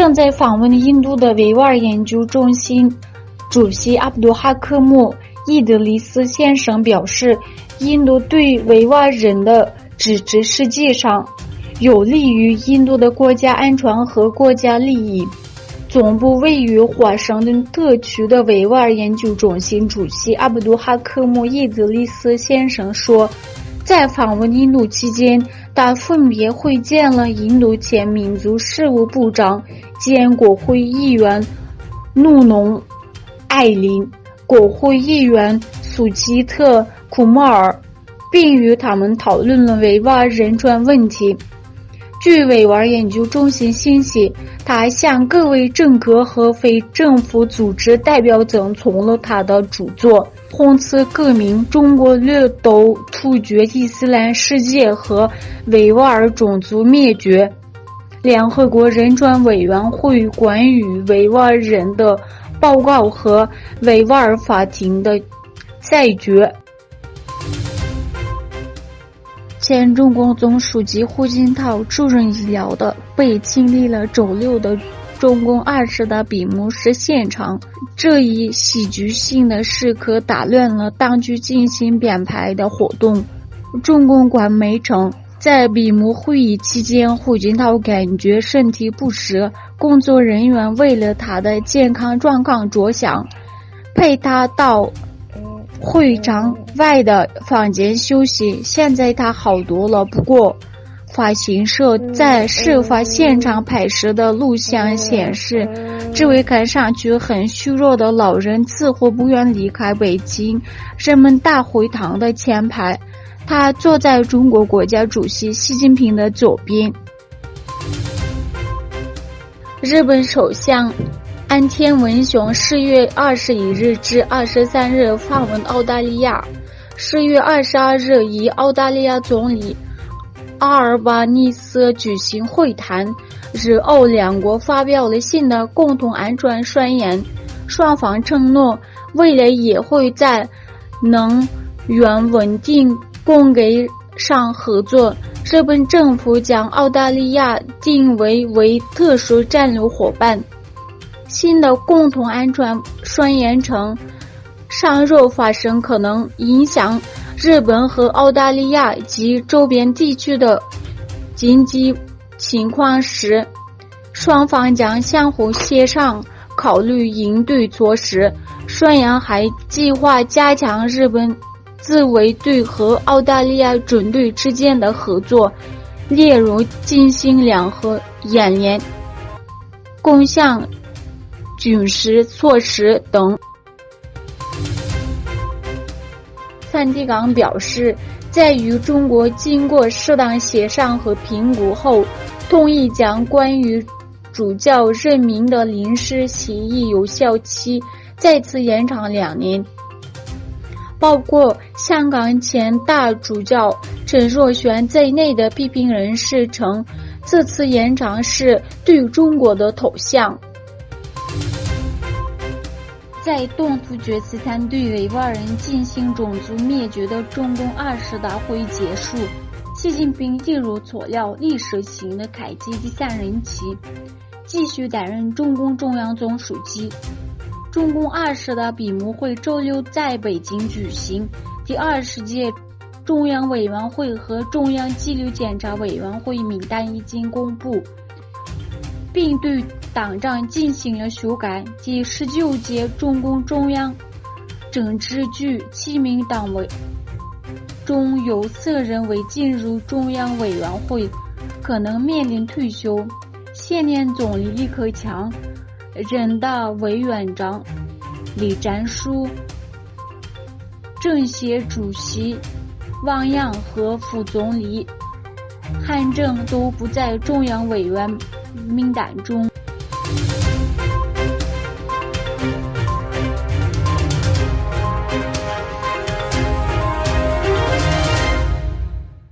正在访问印度的维吾尔研究中心主席阿卜杜哈克木·伊德里斯先生表示，印度对维吾尔人的支持实际上有利于印度的国家安全和国家利益。总部位于华盛顿特区的维吾尔研究中心主席阿卜杜哈克木·伊德里斯先生说，在访问印度期间，他分别会见了印度前民族事务部长兼国会议员努农艾林、国会议员苏基特·库莫尔，并与他们讨论了维吾尔人权问题。据维吾尔研究中心信息，他向各位政客和非政府组织代表赠送了他的著作《红色革命：中国掠夺突厥伊斯兰世界和维吾尔种族灭绝》、联合国人权委员会关于维吾尔人的报告和维吾尔法庭的裁决。前中共总书记胡锦涛出人意料地被经历了周六的中共20大闭幕式现场，这一戏剧性的时刻打乱了当局进行编排的活动。中共官媒称，在闭幕会议期间，胡锦涛感觉身体不适，工作人员为了他的健康状况着想，陪他到会场外的房间休息。现在他好多了，不过法新社在事发现场拍摄的录像显示，这位看上去很虚弱的老人似乎不愿离开北京人民大会堂的前排，他坐在中国国家主席习近平的左边。日本首相安田文雄10月21日至23日访问澳大利亚。10月22日与澳大利亚总理阿尔巴尼斯举行会谈，日澳两国发表了新的共同安全宣言，双方承诺未来也会在能源稳定供给上合作。日本政府将澳大利亚定为特殊战略伙伴。新的共同安全宣言称，倘若发生可能影响日本和澳大利亚及周边地区的经济情况时，双方将相互协商考虑应对措施。宣言还计划加强日本自卫队和澳大利亚军队之间的合作，例如进行联合演练、共享军事措施等。梵蒂冈表示，在与中国经过适当协商和评估后，同意将关于主教任命的临时协议有效期再次延长2年。包括香港前大主教陈若瑄在内的批评人士称，这次延长是对中国的投降。在东突厥斯坦对维吾尔人进行种族灭绝的中共20大会结束，习近平一如所料历史性的开启第3任期，继续担任中共中央总书记。中共20大闭幕会周六在北京举行，第20届中央委员会和中央纪律检查委员会名单已经公布，并对党章进行了修改。第19届中共中央政治局7名党委中有4人为进入中央委员会，可能面临退休。现任总理李克强、人大委员长李占书、政协主席汪洋和副总理韩正都不在中央委员名单中。